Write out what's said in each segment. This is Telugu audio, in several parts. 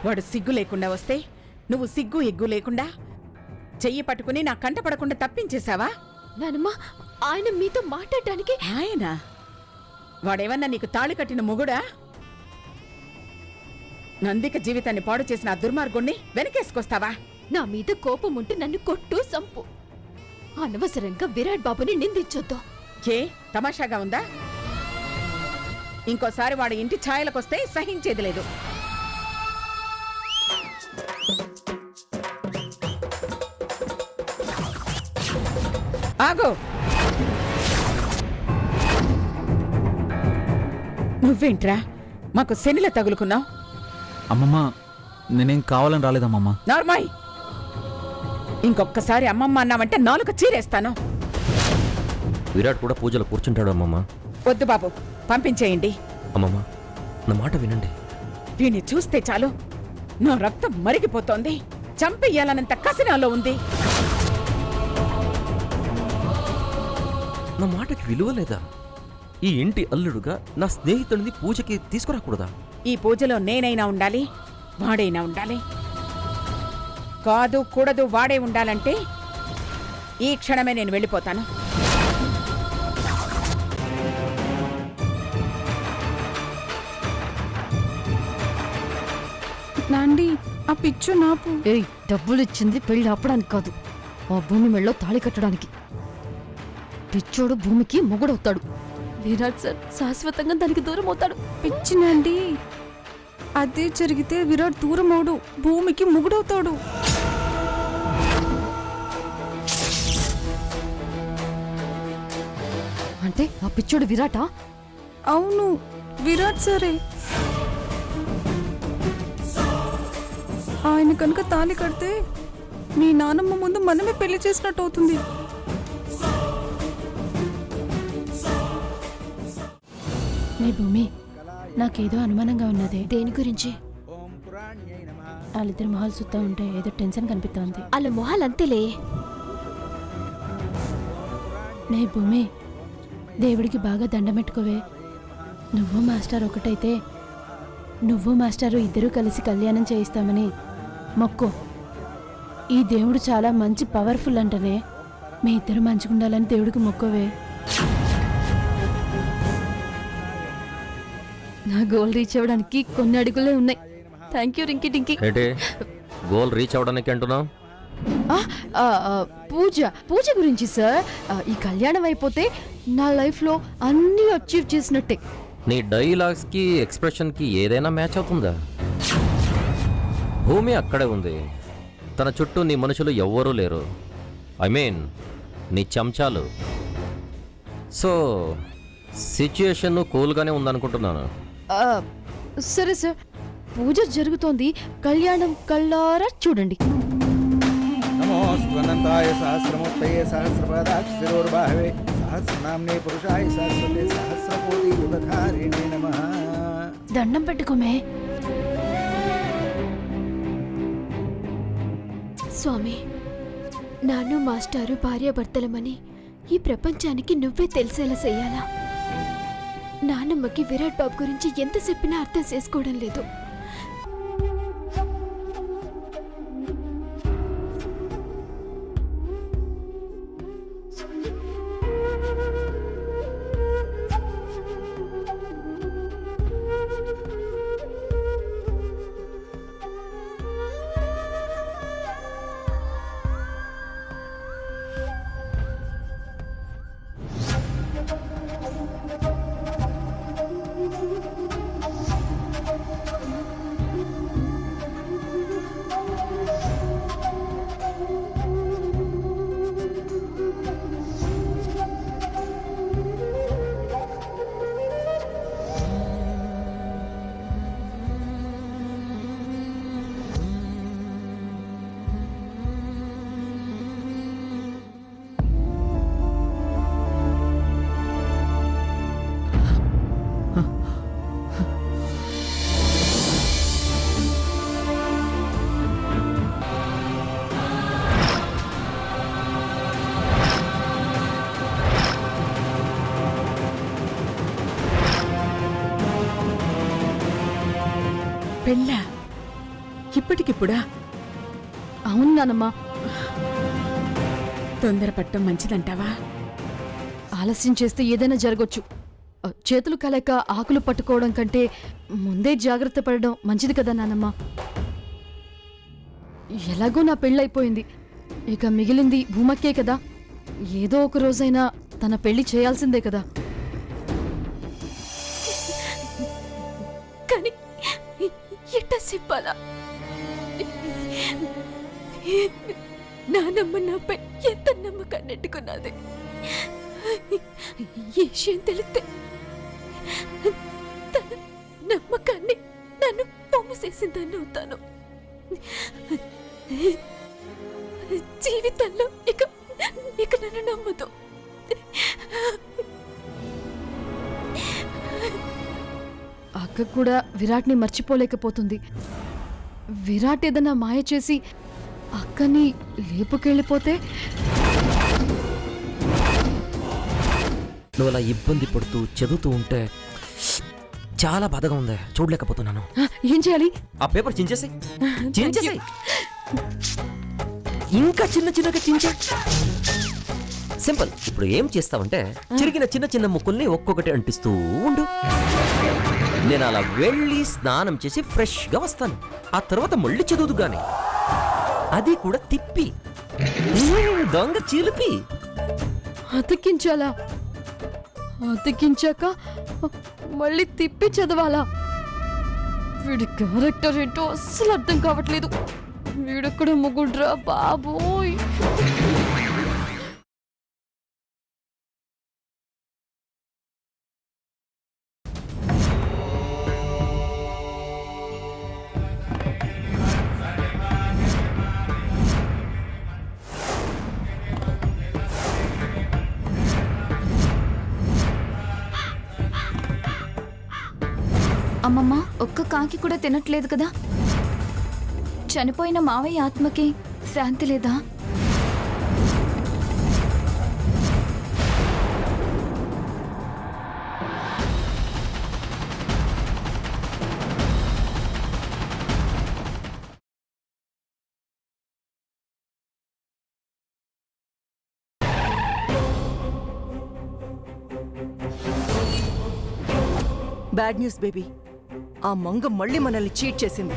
వాడు సిగ్గు లేకుండా వస్తే నువ్వు సిగ్గు ఎగ్గు లేకుండా చెయ్యి పట్టుకుని నా కంట పడకుండా తప్పించేశావా? నానమ్మ, ఆయన మీతో మాట్లాడటానికి. ఆయన వాడేమన్నా నీకు తాళి కట్టిన మొగుడా? నందిక జీవితాన్ని పాడు చేసిన ఆ దుర్మార్గుణ్ణి వెనకేసుకొస్తావా? నా మీద కోపం ఉంటే నన్ను కొట్టు, సంపు. అనవసరంగా విరాట్ బాబుని నిందించొద్దు. ఏ తమాషాగా ఉందా? ఇంకోసారి వాడి ఇంటి ఛాయలకొస్తే సహించేది లేదు. ఆగో! నువ్వేంట్రా మాకు శనిలా తగులుకున్నావు? అమ్మమ్మ, నేనేం కావాలని రాలేదమ్మమ్మ. నార్మాయ్, ఇంకొక్కసారి అమ్మమ్మ అన్నావంటే నాలుక చీరేస్తాను. విరాట్ కూడా పూజలో కూర్చుంటాడు అమ్మమ్మ. వద్దు బాబు, పంపించేయండి. అమ్మమ్మ, నా మాట వినండి. వీణ్ణి చూస్తే చాలు నా రక్తం మరిగిపోతోంది. చంపెయ్యాలనంత కసినాలో ఉంది. నా మాటకి విలువ లేదా? ఈ ఇంటి అల్లుడుగా నా స్నేహితుడిని పూజకి తీసుకురాకూడదా? ఈ పూజలో నేనైనా ఉండాలి, వాడైనా ఉండాలి. కాదు కూడదు వాడే ఉండాలంటే ఈ క్షణమే నేను వెళ్ళిపోతాను. నాండి, ఆ పిచ్చు నాపు. ఏయ్, డబ్బులు ఇచ్చింది పెళ్లి ఆపడానికి కాదు, ఆ భూమి మెళ్ళో తాళి కట్టడానికి. పిచ్చోడు భూమికి మొగుడవుతాడు. విరాట్ సార్ శాశ్వతంగా దానికి దూరం అవుతాడు. పిచ్చి నాండి, అదే జరిగితే విరాట్ దూరమోడు, భూమికి ముగుడవుతాడు. అంటే ఆ పిచ్చోడు విరాటా? అవును, విరాట్ సరే. ఆయన కనుక తాళి కడితే మీ నానమ్మ ముందు మనమే పెళ్లి చేసినట్టు అవుతుంది. నీ భూమి, నాకేదో అనుమానంగా ఉన్నది. దేని గురించి? వాళ్ళిద్దరు మొహాలు చూస్తూ ఉంటే ఏదో టెన్షన్ కనిపిస్తోంది. వాళ్ళ మొహాలు అంతేలే. నీ భూమి, దేవుడికి బాగా దండమెట్టుకోవే. నువ్వు మాస్టర్ ఒకటైతే నువ్వు మాస్టారు ఇద్దరూ కలిసి కళ్యాణం చేయిస్తామని మొక్కు. ఈ దేవుడు చాలా మంచి పవర్ఫుల్ అంటనే. మీ ఇద్దరు మంచిగుండాలని దేవుడికి మొక్కవే. నా గోల్ రీచ్ అవ్వడానికి కొన్ని అడుగులే ఉన్నాయి. Thank you Rinky Tinky. ఏంటి గోల్ రీచ్ అవ్వడానికి అంటున్నావు? పూజ గురించి సార్. ఈ కళ్యాణం అయిపోతే నా లైఫ్లో అన్నీ అచీవ్ చేసినట్టే. నీ డైలాగ్స్కి ఎక్స్ప్రెషన్కి ఏదైనా మ్యాచ్ అవుతుందా? భూమి అక్కడే ఉంది, తన చుట్టూ నీ మనుషులు ఎవ్వరూ లేరు. ఐ మీన్ నీ చెంచాలు. సో సిచ్యుయేషన్ కూల్గానే ఉందనుకుంటున్నాను. సరే సార్, పూజ జరుగుతోంది, కళ్యాణం కళ్ళారా చూడండి. నమోస్వనంతాయ సహస్రమూర్తయే సహస్రపదాక్షిరోర్బాహవే సహస్రనామ్నే పురుషాయ సహస్రతే సహస్రకోటి యుగధారిణే నమః. దండం పెట్టుకోమే. స్వామి, నాను మాస్టారు భార్యాభర్తలమని ఈ ప్రపంచానికి నువ్వే తెలిసేలా చెయ్యాలా? నానమ్మకి విరాట్ బాబు గురించి ఎంత చెప్పినా అర్థం చేసుకోవడం లేదు. పెళ్ళ ఇప్పటికిప్పుడా? అవును నానమ్మ. తొందరపడటం మంచిదంటావా? ఆలస్యం చేస్తే ఏదైనా జరగొచ్చు. చేతులు కలక ఆకులు పట్టుకోవడం కంటే ముందే జాగ్రత్త పడడం మంచిది కదా నానమ్మ. ఎలాగో నా పెళ్ళైపోయింది, ఇక మిగిలింది భూమక్కే కదా. ఏదో ఒక రోజైనా తన పెళ్లి చేయాల్సిందే కదా. కానీ ఎట్టా చెప్పాలా? నానమ్మ నాపై ఎంత నమ్మకాన్ని నెట్టుకున్నది. ఈ విషయం తెలిస్తే తన నమ్మకాన్ని నన్ను పొమ్ము చేసిందని అవుతాను. జీవితంలో ఇక నన్ను నమ్మదు. అక్క కూడా విరాట్ని మర్చిపోలేకపోతుంది. విరాట్ ఏదైనా మాయ చేసి అక్కని లేపుకెళ్ళిపోతే నువ్వు అలా ఇబ్బంది పడుతూ చదువుతూ ఉంటే చాలా బాధగా ఉంది, చూడలేకపోతున్నాను. ఏం చేయాలి? ఆ పేపర్ చించేసి చించేసి ఇంకా చిన్న చిన్నగా చించే. సింపుల్. ఇప్పుడు ఏం చేస్తావంటే చిరిగిన చిన్న చిన్న ముక్కల్ని ఒక్కొక్కటి అంటిస్తూ ఉండు. నేను అలా వెళ్ళి స్నానం చేసి ఫ్రెష్గా వస్తాను. ఆ తర్వాత మళ్ళీ చదువుదు గాని, అది కూడా తిప్పి దొంగ చిలిపి. అతికించాలా? అతికించాక మళ్ళీ తిప్పి చదవాలా? వీడి క్యారెక్టర్ ఏంటో అస్సలు అర్థం కావట్లేదు. వీడెక్కడ మొగుడ్రా బాబోయ్. అమ్మమ్మ, ఒక్క కాకి కూడా తినట్లేదు కదా? చనిపోయిన మావయ్య ఆత్మకి శాంతి లేదా? Bad news baby. ఆ మంగ మళ్ళీ మనల్ని చీట్ చేసింది.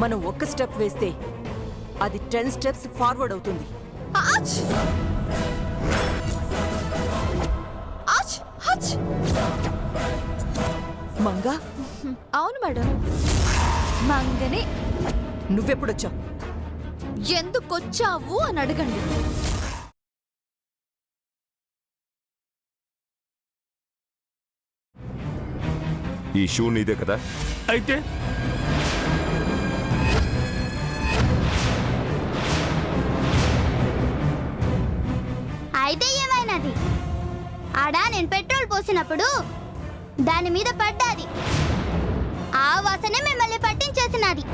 మనం ఒక్క స్టెప్ వేస్తే అది 10 స్టెప్స్ ఫార్వర్డ్ అవుతుంది. మంగ? అవును మేడం, మంగనే. నువ్వెప్పుడొచ్చావు? ఎందుకొచ్చావు అని అడగండి. ఈ షూ నీదే కదా? అయితే ఏమైనది? ఆడా నేను పెట్రోల్ పోసినప్పుడు దాని మీద పడ్డాది. ఆ వాసనే మిమ్మల్ని పట్టించేసినది.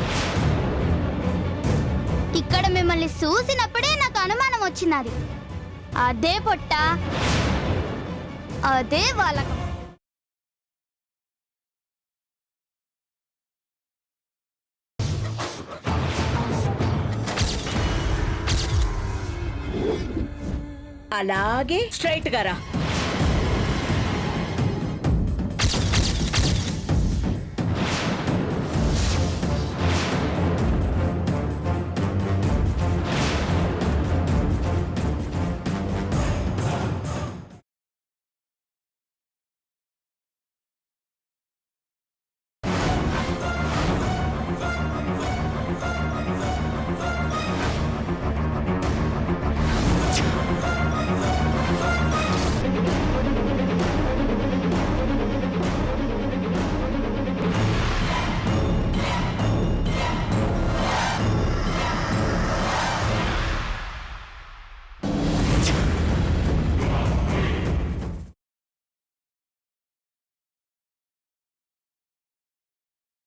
ఇక్కడ మిమ్మల్ని చూసినప్పుడే నాకు అనుమానం వచ్చినది. అదే పొట్ట, అదే వాలకం. అలాగే స్ట్రైట్ గా రా.